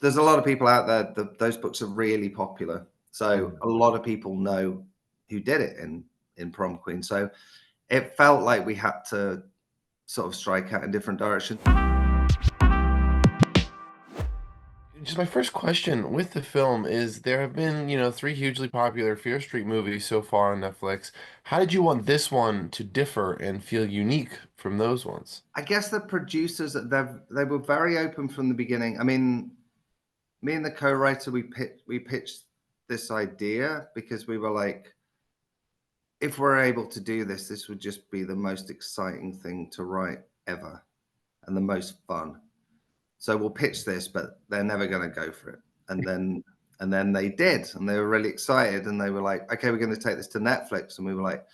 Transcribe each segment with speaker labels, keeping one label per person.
Speaker 1: there's a lot of people out there that those books are really popular. So a lot of people know who did it in Prom Queen. So it felt like we had to sort of strike out in different directions.
Speaker 2: Just my first question with the film is there have been, three hugely popular Fear Street movies so far on Netflix. How did you want this one to differ and feel unique from those ones?
Speaker 1: I guess the producers, they were very open from the beginning. I mean, me and the co-writer, we pitched this idea because we were like, if we're able to do this, this would just be the most exciting thing to write ever and the most fun. So we'll pitch this, but they're never going to go for it. And then they did, and they were really excited, and they were like, okay, we're going to take this to Netflix. And we were like,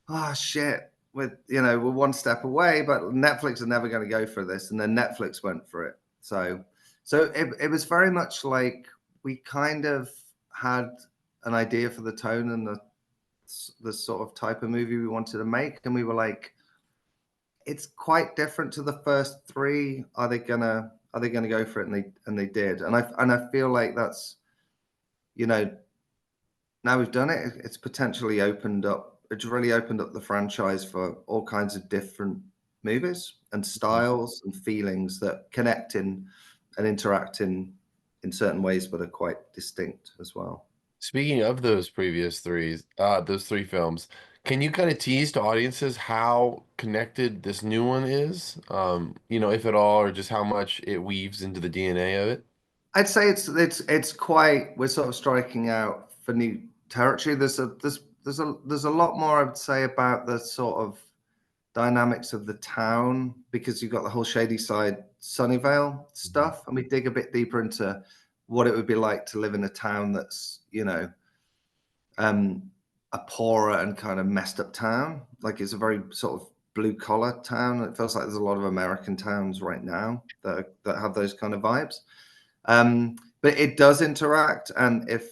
Speaker 1: oh shit, we're one step away, but Netflix are never going to go for this. And then Netflix went for it. So it was very much like we kind of had an idea for the tone and the sort of type of movie we wanted to make, and we were like, it's quite different to the first three. Are they gonna go for it? And they did. And I feel like that's, now we've done it. It's potentially opened up. It's really opened up the franchise for all kinds of different movies and styles and feelings that connect in and interact in certain ways, but are quite distinct as well.
Speaker 2: Speaking of those three films, can you kind of tease to audiences how connected this new one is? If at all, or just how much it weaves into the DNA of it?
Speaker 1: I'd say it's quite. We're sort of striking out for new territory. There's a lot more I would say about the sort of dynamics of the town, because you've got the whole Shady Side, Sunnyvale stuff, and we dig a bit deeper into what it would be like to live in a town that's a poorer and kind of messed up town. Like, it's a very sort of blue collar town. It feels like there's a lot of American towns right now that have those kind of vibes. But it does interact, and if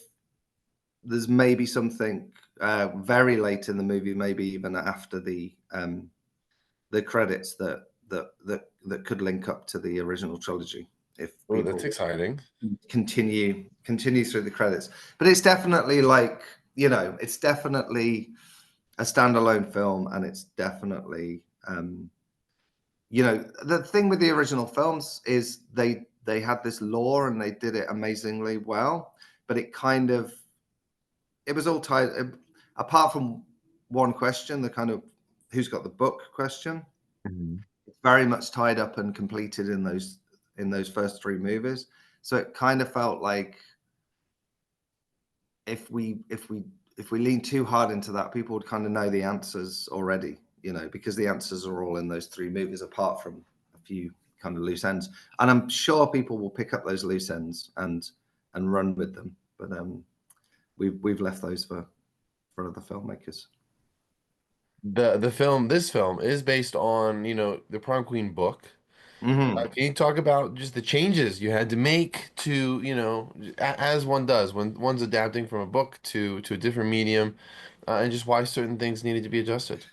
Speaker 1: there's maybe something very late in the movie, maybe even after the credits that could link up to the original trilogy if
Speaker 2: Oh, that's
Speaker 1: people
Speaker 2: exciting.
Speaker 1: continue through the credits. But it's definitely like, it's definitely a standalone film, and it's definitely the thing with the original films is they had this lore and they did it amazingly well, but it was all tied, apart from one question, the kind of who's got the book question.
Speaker 2: Mhm.
Speaker 1: It's very much tied up and completed in those first three movies. So it kind of felt like if we lean too hard into that, people would kind of know the answers already, because the answers are all in those three movies, apart from a few kind of loose ends. And I'm sure people will pick up those loose ends and run with them. But we've left those for other filmmakers.
Speaker 2: This film is based on, the Prom Queen book.
Speaker 1: Hmm.
Speaker 2: Can you talk about just the changes you had to make to, as one does when one's adapting from a book to a different medium, and just why certain things needed to be adjusted?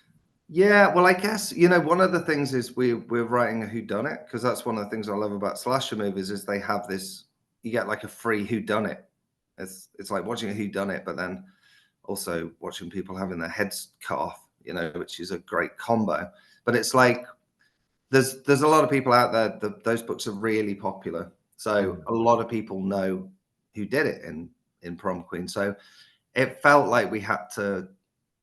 Speaker 1: Yeah, well, I guess one of the things is we're writing a whodunit, because that's one of the things I love about slasher movies is they have this. You get like a free whodunit. It's like watching a whodunit, but then also watching people having their heads cut off, which is a great combo. But it's like there's a lot of people out there that those books are really popular, so
Speaker 2: Mhm.
Speaker 1: a lot of people know who did it in Prom Queen. So it felt like we had to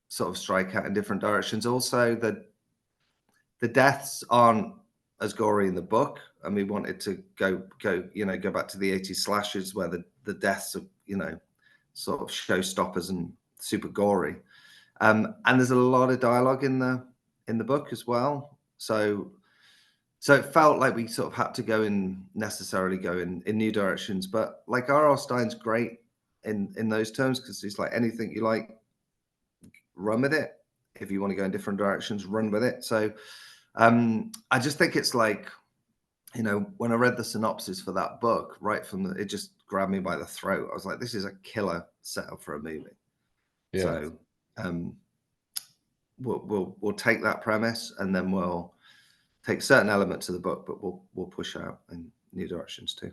Speaker 1: sort of strike out in different directions. Also, the deaths aren't as gory in the book, and we wanted to go back to the 80s slashes where the deaths are sort of showstoppers and super gory. And there's a lot of dialogue in the book as well. So it felt like we sort of had to necessarily go in new directions. But like R.L. Stein's great in those terms, because he's like, anything you like, run with it. If you want to go in different directions, run with it. So I just think it's like, when I read the synopsis for that book, right from it just grabbed me by the throat. I was like, this is a killer setup for a movie.
Speaker 2: Yeah.
Speaker 1: So um, we'll take that premise, and then we'll take certain elements of the book, but we'll push out in new directions too.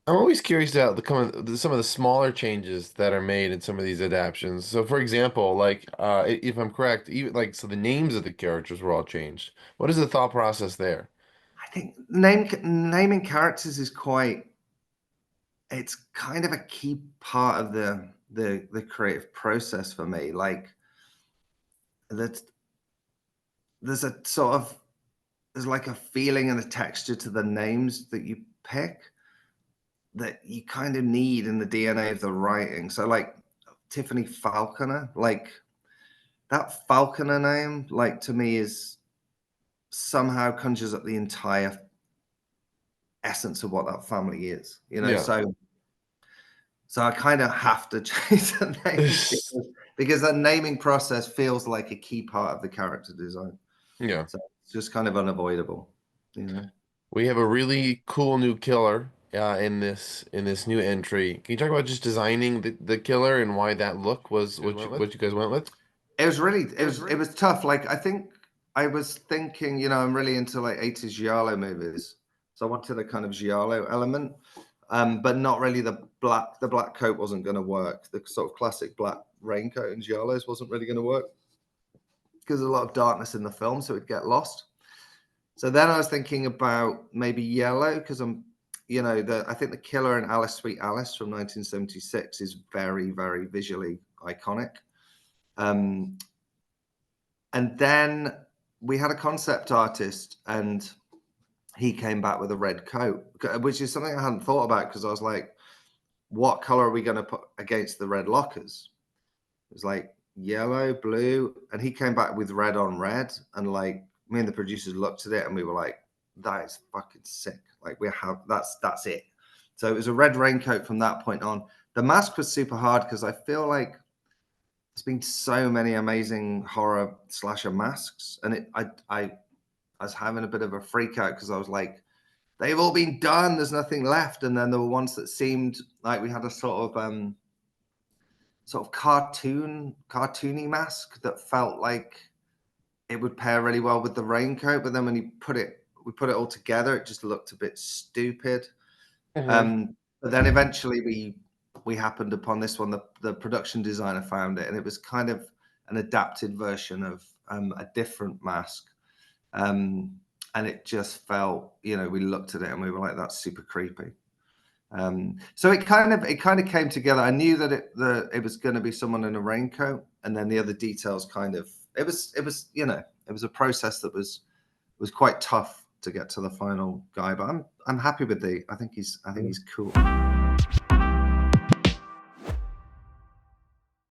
Speaker 2: I'm always curious about some of the smaller changes that are made in some of these adaptations. So, for example, like if I'm correct, even like so the names of the characters were all changed. What is the thought process there?
Speaker 1: I think naming characters is quite, it's kind of a key part of the creative process for me. Like that there's a sort of there's like a feeling and a texture to the names that you pick that you kind of need in the DNA of the writing. So like Tiffany Falconer, like that Falconer name, like to me is somehow conjures up the entire essence of what that family is, you know.
Speaker 2: Yeah.
Speaker 1: So I kind of have to change the names because that naming process feels like a key part of the character design.
Speaker 2: Yeah.
Speaker 1: So it's just kind of unavoidable, you know.
Speaker 2: We have a really cool new killer in this new entry. Can you talk about just designing the killer and why that look was what you guys went with?
Speaker 1: It was really it was tough. Like I think I was thinking, you know, I'm really into like 80s giallo movies. So I wanted a kind of giallo element. But not really the black coat wasn't gonna work. The sort of classic black raincoat and giallos wasn't really gonna work because there's a lot of darkness in the film, so it'd get lost. So then I was thinking about maybe yellow because you know, I think the killer in Alice Sweet Alice from 1976 is very, very visually iconic. Um, and then we had a concept artist, and he came back with a red coat, which is something I hadn't thought about because I was like, what color are we going to put against the red lockers? It was like yellow, blue, and he came back with red on red. And like me and the producers looked at it and we were like, that is fucking sick. Like that's it. So it was a red raincoat from that point on. The mask was super hard because I feel like there's been so many amazing horror slasher masks, and I was having a bit of a freak out because I was like, they've all been done. There's nothing left. And then there were ones that seemed like we had a sort of cartoony mask that felt like it would pair really well with the raincoat. But then when we put it all together, it just looked a bit stupid.
Speaker 2: Hmm.
Speaker 1: But then eventually we happened upon this one. The production designer found it, and it was kind of an adapted version of a different mask. Um, and it just felt, you know, we looked at it and we were like, that's super creepy. So it kind of came together. I knew that it was going to be someone in a raincoat, and then the other details kind of it was you know, it was a process that was quite tough to get to the final guy. But I'm happy with I think he's cool.